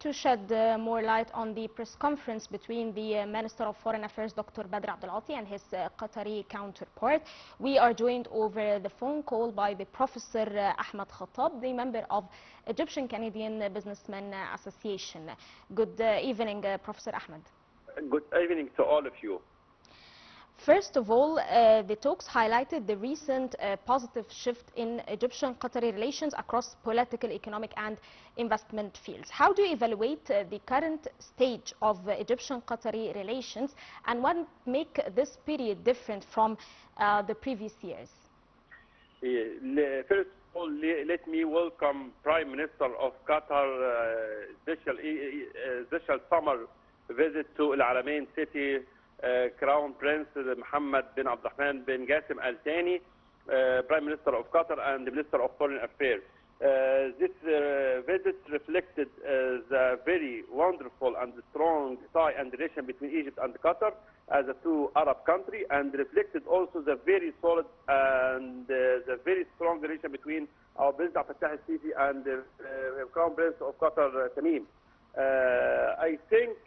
to shed more light on the press conference between the Minister of Foreign Affairs, Dr. Badr Abdulati, and his Qatari counterpart. We are joined over the phone call by the Professor Ahmed, the member of Egyptian Canadian Businessmen Association. Good evening, Professor Ahmed. Good evening to all of you. First of all, the talks highlighted the recent positive shift in Egyptian-Qatari relations across political, economic and investment fields. How do you evaluate the current stage of Egyptian-Qatari relations, and what make this period different from the previous years? First of all, let me welcome Prime Minister of Qatar special summer visit to Al Alamein city, Crown Prince Mohammed bin Abdulrahman bin Qasim Al Thani, Prime Minister of Qatar and the Minister of Foreign Affairs. This visit reflected the very wonderful and strong tie and relation between Egypt and Qatar as a two Arab country, and reflected also the very solid and the very strong relation between our President Fattah al-Sisi and the Crown Prince of Qatar, Tamim. I think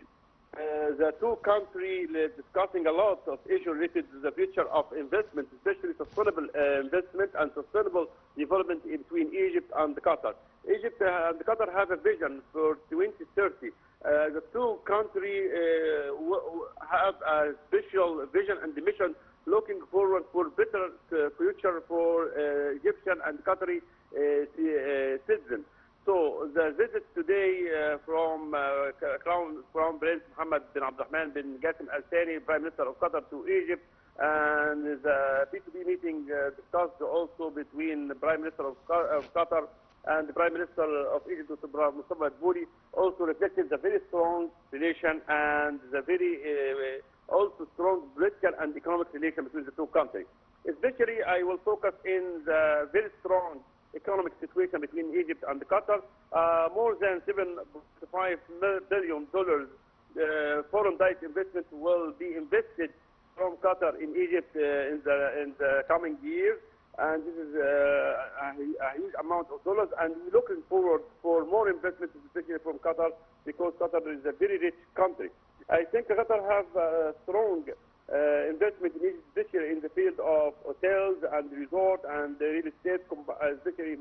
the two countries discussing a lot of issues related to the future of investment, especially sustainable investment and sustainable development between Egypt and Qatar. Egypt and Qatar have a vision for 2030. The two countries have a special vision and mission looking forward for better future for Egyptian and Qatari citizens. So the visit today from Crown Prince Mohammed bin Abdulrahman bin Qasim Al Thani, Prime Minister of Qatar, to Egypt, and the P2P meeting discussed also between the Prime Minister of Qatar and the Prime Minister of Egypt, Mustafa Al-Bouri, also reflected the very strong relation and the very also strong political and economic relation between the two countries. Especially, I will focus in the very strong economic situation between Egypt and Qatar. More than $7.5 billion foreign direct investment will be invested from Qatar in Egypt in the coming years, and this is a huge amount of dollars, and we're looking forward for more investment, especially from Qatar, because Qatar is a very rich country. I think Qatar have a strong investment in Egypt, especially in the field of hotels and resort and real estate, especially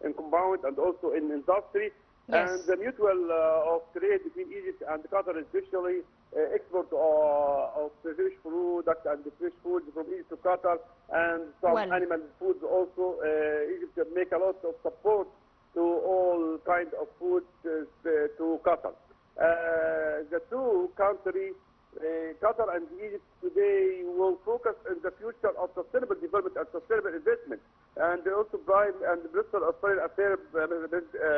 in compound and also in industry. Yes. And the mutual of trade between Egypt and Qatar, especially export of fish products and fresh food from Egypt to Qatar, and some animal foods also. Egypt make a lot of support to all kinds of food to Qatar. The two countries, Qatar and Egypt today, will focus on the future of sustainable development and sustainable investment. And also Prime and Minister of Foreign Affairs,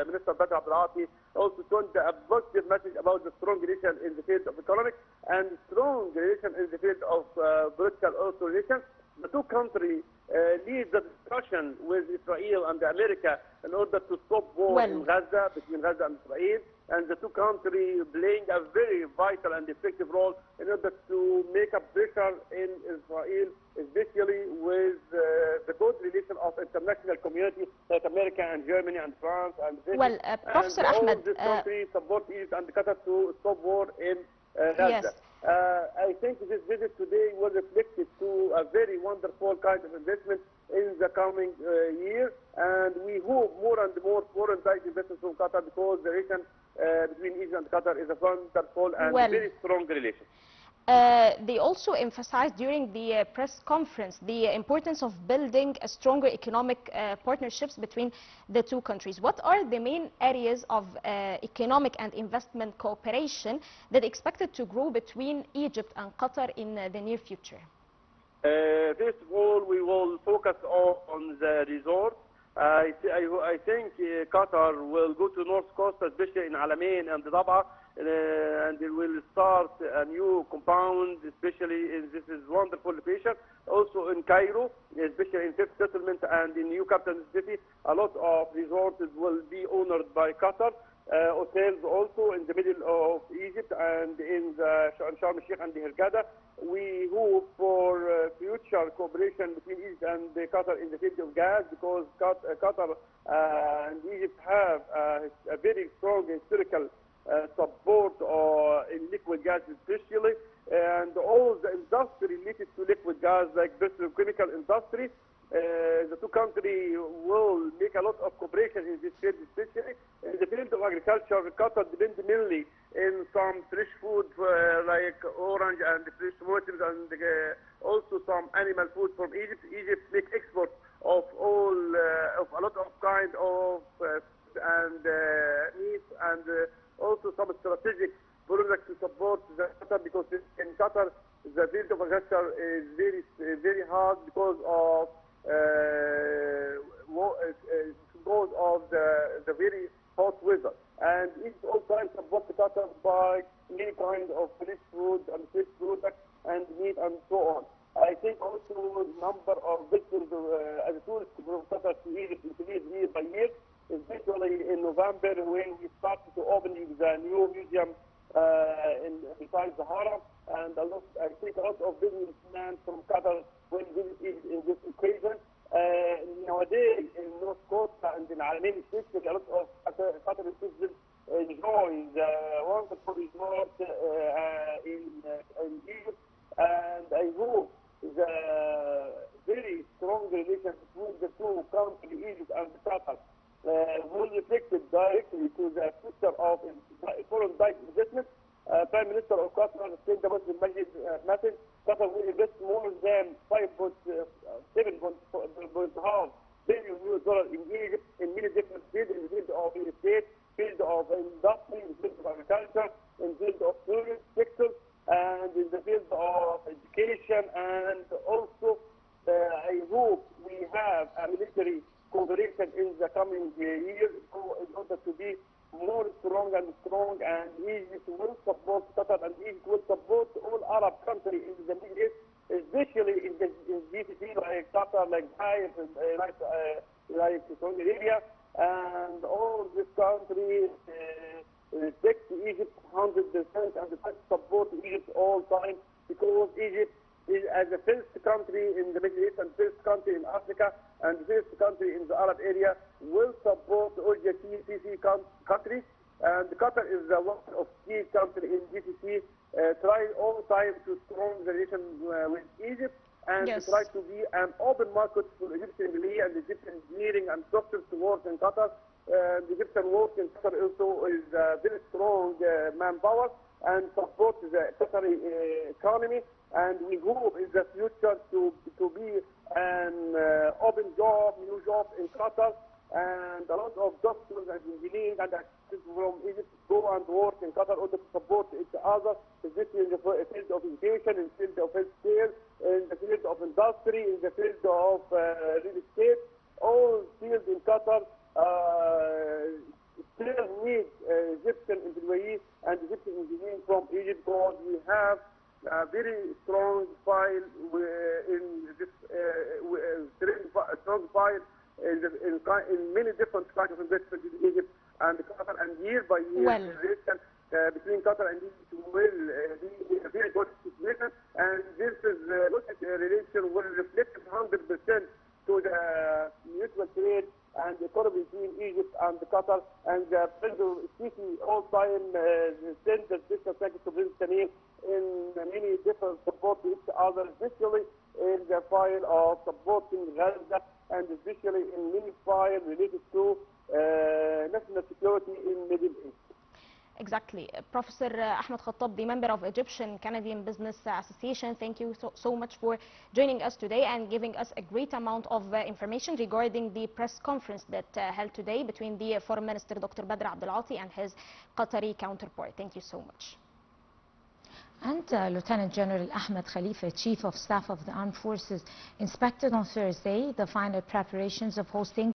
Minister Badr Abdulati, also sent a positive message about the strong relation in the field of economic and strong relation in the field of political also relations. The two countries lead the discussion with Israel and America in order to stop war in Gaza, between Gaza and Israel. And the two countries playing a very vital and effective role in order to make a pressure in Israel, especially with the good relation of international community like America and Germany and France and Britain. Professor and Ahmed, all these countries support Egypt and Qatar to stop war in Gaza. Yes. I think this visit today will reflect to a very wonderful kind of investment in the coming year, and we hope more and more foreign direct investments from Qatar, because the relation between Egypt and Qatar is a wonderful and very strong relation. They also emphasized during the press conference the importance of building a stronger economic partnerships between the two countries. What are the main areas of economic and investment cooperation that are expected to grow between Egypt and Qatar in the near future? First of all, we will focus on the resort. I think Qatar will go to North Coast, especially in Alamein and Dab'a, and they will start a new compound, especially in this is wonderful location. Also in Cairo, especially in Fifth Settlement and in New Capital City, a lot of resorts will be owned by Qatar. Hotels also in the middle of Egypt and in the Sharm el-Sheikh and the Hurghada. We hope for future cooperation between Egypt and Qatar in the field of gas, because Qatar and Egypt have a very strong historical support in liquid gas especially, and all the industry related to liquid gas like petrochemical industry. The two countries will make a lot of cooperation in this field, especially in the field of agriculture. Qatar depends mainly in some fresh food like orange and fresh tomatoes, and also some animal food from Egypt. Egypt makes export of all of a lot of kind of and meat, and also some strategic products to support the Qatar, because in Qatar the field of agriculture is very hard because of the very hot weather, and it's all time support Qatar by many kind of fresh food and fish products and meat and so on. I think also the number of visitors as a tourist from Qatar to Egypt increased year by year, especially in November when we started to opening the new museum besides the Haram, and I think a lot of businessmen from Qatar will visit in this occasion. Nowadays in North Costa and in Alamein especially, a lot of Qatari citizens enjoy the wonderful resort in Egypt, and I hope the very strong relation between the two countries, Egypt and Qatar, will reflect directly to the future of foreign direct investment. Prime Minister of Qatar said about the Majid message, Qatar will invest more than $7.5 billion in Egypt in many different fields, in the field of real estate, field of industry, in the field of agriculture, in the field of tourism sector, and in the field of education, and also I hope we have a military cooperation in the coming years in order to be more strong, and Egypt will support Qatar, and Egypt will support all Arab countries in the Middle East, especially in GCC like Qatar, like Dubai, like Saudi Arabia, and all these countries take Egypt 100% and support Egypt all time, because Egypt is as the first country in the Middle East and first country in Africa and first country in the Arab area will support all the GCC countries, and Qatar is the one of key country in GCC, try all time to strong the relation with Egypt, and yes, try to be an open market for Egyptian engineering and Egyptian engineering and doctors to work in Qatar. The Egyptian work in Qatar also is very strong manpower and support the Qatari economy, and we hope in the future to be an open job, new job in Qatar, and a lot of doctors and engineers and assistants from Egypt go and work in Qatar in order to support each other, especially in the field of education, in the field of healthcare, in the field of industry, in the field of real estate. All fields in Qatar still need Egyptian employees and Egyptian engineers from Egypt, because we have a very strong file in this strong file in many different kinds of investment in Egypt and Qatar, and year by year relation between Qatar and Egypt will be a very good situation, and this is relation will reflect 100% to the mutual trade and the economy between Egypt and Qatar, and the President Sisi all time sent the Special Secretary to President Tamim in many different support to each other, especially in the file of supporting Gaza, and especially in many files related to national security in Middle East. Exactly. Professor Ahmed Kattab, the member of Egyptian Canadian Business Association, thank you so much for joining us today and giving us a great amount of information regarding the press conference that held today between the Foreign Minister Dr. Badr Abdelati and his Qatari counterpart. Thank you so much. And Lieutenant General Ahmed Khalifa, Chief of Staff of the Armed Forces, inspected on Thursday the final preparations of hosting